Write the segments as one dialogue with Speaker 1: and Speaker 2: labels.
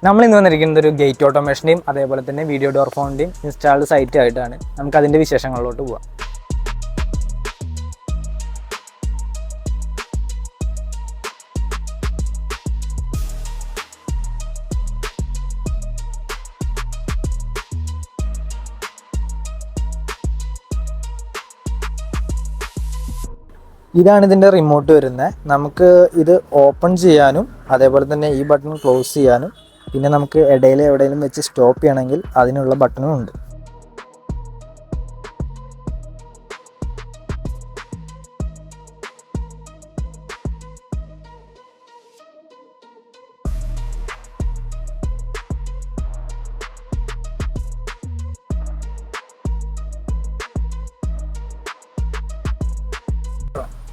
Speaker 1: നമ്മൾ ഇന്ന് വന്നിരിക്കുന്നത് ഒരു ഗേറ്റ് ഓട്ടോമേഷൻ്റെയും അതേപോലെ തന്നെ വീഡിയോ ഡോർ ഫോണിൻ്റെയും ഇൻസ്റ്റാൾഡ് സൈറ്റ് ആയിട്ടാണ്. നമുക്ക് അതിൻ്റെ വിശേഷങ്ങളിലോട്ട് പോകാം. ഇതാണ് ഇതിൻ്റെ റിമോട്ട് വരുന്നത്. നമുക്ക് ഇത് ഓപ്പൺ ചെയ്യാനും അതേപോലെ തന്നെ ഈ ബട്ടൺ ക്ലോസ് ചെയ്യാനും പിന്നെ നമുക്ക് ഇടയിൽ എവിടെയെങ്കിലും വെച്ച് സ്റ്റോപ്പ് ചെയ്യണമെങ്കിൽ അതിനുള്ള ബട്ടണും ഉണ്ട്.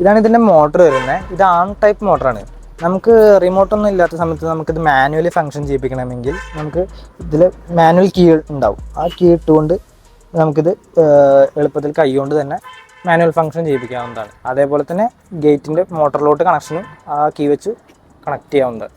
Speaker 1: ഇതാണ് ഇതിൻ്റെ മോട്ടർ വരുന്നത്. ഇത് ആം ടൈപ്പ് മോട്ടറാണ്. നമുക്ക് റിമോട്ടൊന്നും ഇല്ലാത്ത സമയത്ത് നമുക്കിത് മാനുവലി ഫങ്ഷൻ ചെയ്യിപ്പിക്കണമെങ്കിൽ നമുക്ക് ഇതിൽ മാനുവൽ കീ ഉണ്ടാവും. ആ കീ ഇട്ടുകൊണ്ട് നമുക്കിത് എളുപ്പത്തിൽ കൈകൊണ്ട് തന്നെ മാനുവൽ ഫങ്ഷൻ ചെയ്യിപ്പിക്കാവുന്നതാണ്. അതേപോലെ തന്നെ ഗേറ്റിൻ്റെ മോട്ടറിലോട്ട് കണക്ഷനും ആ കീ വെച്ച് കണക്ട് ചെയ്യാവുന്നതാണ്.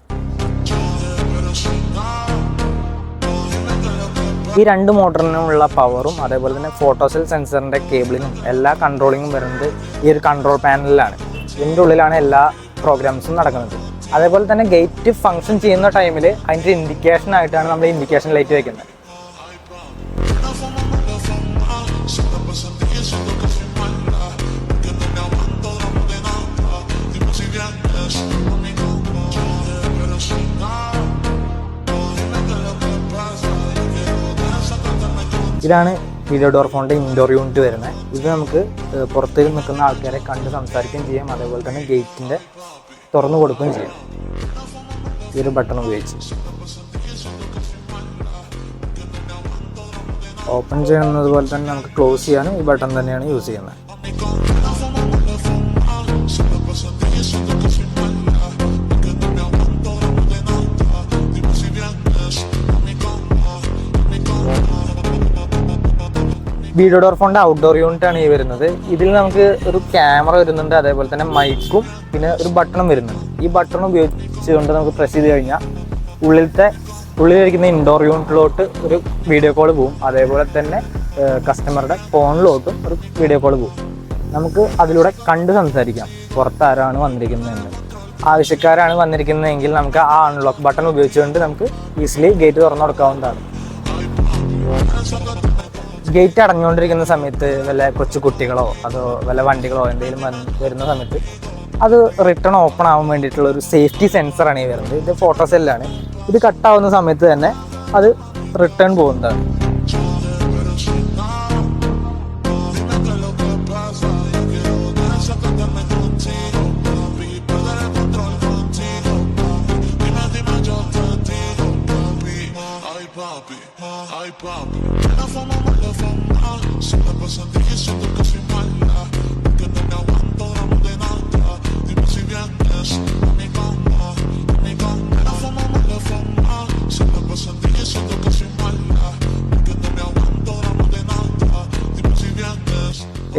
Speaker 1: ഈ രണ്ട് മോട്ടറിനുമുള്ള പവറും അതേപോലെ തന്നെ ഫോട്ടോസെൽ സെൻസറിൻ്റെ കേബിളിനും എല്ലാ കൺട്രോളിങ്ങും വരുന്നത് ഈ ഒരു കൺട്രോൾ പാനലിലാണ്. ഇതിൻ്റെ ഉള്ളിലാണ് എല്ലാ പ്രോഗ്രാംസും നടക്കുന്നത്. അതേപോലെ തന്നെ ഗേറ്റ് ഫങ്ഷൻ ചെയ്യുന്ന ടൈമിൽ അതിൻ്റെ ഇൻഡിക്കേഷൻ ആയിട്ടാണ് നമ്മൾ ഇൻഡിക്കേഷൻ ലൈറ്റ് വയ്ക്കുന്നത്. ഇതാണ് വീഡിയോ ഡോർ ഫോണിൻ്റെ ഇൻഡോർ യൂണിറ്റ് വരുന്നത്. ഇത് നമുക്ക് പുറത്ത് നിൽക്കുന്ന ആൾക്കാരെ കണ്ട് സംസാരിക്കുകയും ചെയ്യാം, അതേപോലെ തന്നെ ഗേറ്റിൻ്റെ തുറന്നു കൊടുക്കുകയും ചെയ്യാം ഈ ഒരു ബട്ടൺ ഉപയോഗിച്ച്. ഓപ്പൺ ചെയ്യുന്നത് പോലെ തന്നെ നമുക്ക് ക്ലോസ് ചെയ്യാനും ഈ ബട്ടൺ തന്നെയാണ് യൂസ് ചെയ്യുന്നത്. വീഡിയോ ഡോർ ഫോണിൻ്റെ ഔട്ട്ഡോർ യൂണിറ്റ് ആണ് ഈ വരുന്നത്. ഇതിൽ നമുക്ക് ഒരു ക്യാമറ വരുന്നുണ്ട്, അതേപോലെ തന്നെ മൈക്കും പിന്നെ ഒരു ബട്ടണും വരുന്നുണ്ട്. ഈ ബട്ടൺ ഉപയോഗിച്ചുകൊണ്ട് നമുക്ക് പ്രസ് ചെയ്ത് കഴിഞ്ഞാൽ ഉള്ളിലിരിക്കുന്ന ഇൻഡോർ യൂണിറ്റിലോട്ട് ഒരു വീഡിയോ കോൾ പോകും. അതേപോലെ തന്നെ കസ്റ്റമറുടെ ഫോണിലോട്ടും ഒരു വീഡിയോ കോൾ പോകും. നമുക്ക് അതിലൂടെ കണ്ട് സംസാരിക്കാം പുറത്താരാണ് വന്നിരിക്കുന്നതെന്ന്. ആവശ്യക്കാരാണ് വന്നിരിക്കുന്നതെങ്കിൽ നമുക്ക് ആ അൺലോക്ക് ബട്ടൺ ഉപയോഗിച്ചുകൊണ്ട് നമുക്ക് ഈസിലി ഗേറ്റ് തുറന്നു കൊടുക്കാവുന്നതാണ്. ഗേറ്റ് അടഞ്ഞുകൊണ്ടിരിക്കുന്ന സമയത്ത് വല്ല കൊച്ചു കുട്ടികളോ അതോ വല്ല വണ്ടികളോ എന്തെങ്കിലും വരുന്ന സമയത്ത് അത് റിട്ടേൺ ഓപ്പൺ ആവാൻ വേണ്ടിയിട്ടുള്ള ഒരു സേഫ്റ്റി സെൻസറാണ് ഈ വരുന്നത്. ഇത് ഫോട്ടോ സെല്ലാണ്. ഇത് കട്ടാവുന്ന സമയത്ത് തന്നെ അത് റിട്ടേൺ പോകുന്നതാണ്.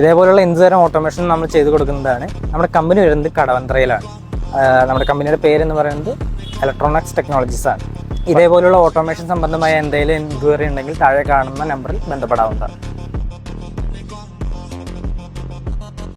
Speaker 1: ഇതേപോലെയുള്ള എന്ത് തരം ഓട്ടോമേഷൻ നമ്മൾ ചെയ്ത് കൊടുക്കുന്നതാണ്. നമ്മുടെ കമ്പനി വരുന്നത് കടവന്ത്രയിലാണ്. നമ്മുടെ കമ്പനിയുടെ പേരെന്ന് പറയുന്നത് ഇലക്ട്രോണിക്സ് ടെക്നോളജീസ് ആണ്. ഇതേപോലെയുള്ള ഓട്ടോമേഷൻ സംബന്ധമായ എന്തെങ്കിലും എൻക്വയറി ഉണ്ടെങ്കിൽ താഴെ കാണുന്ന നമ്പറിൽ ബന്ധപ്പെടാവുന്നതാണ്.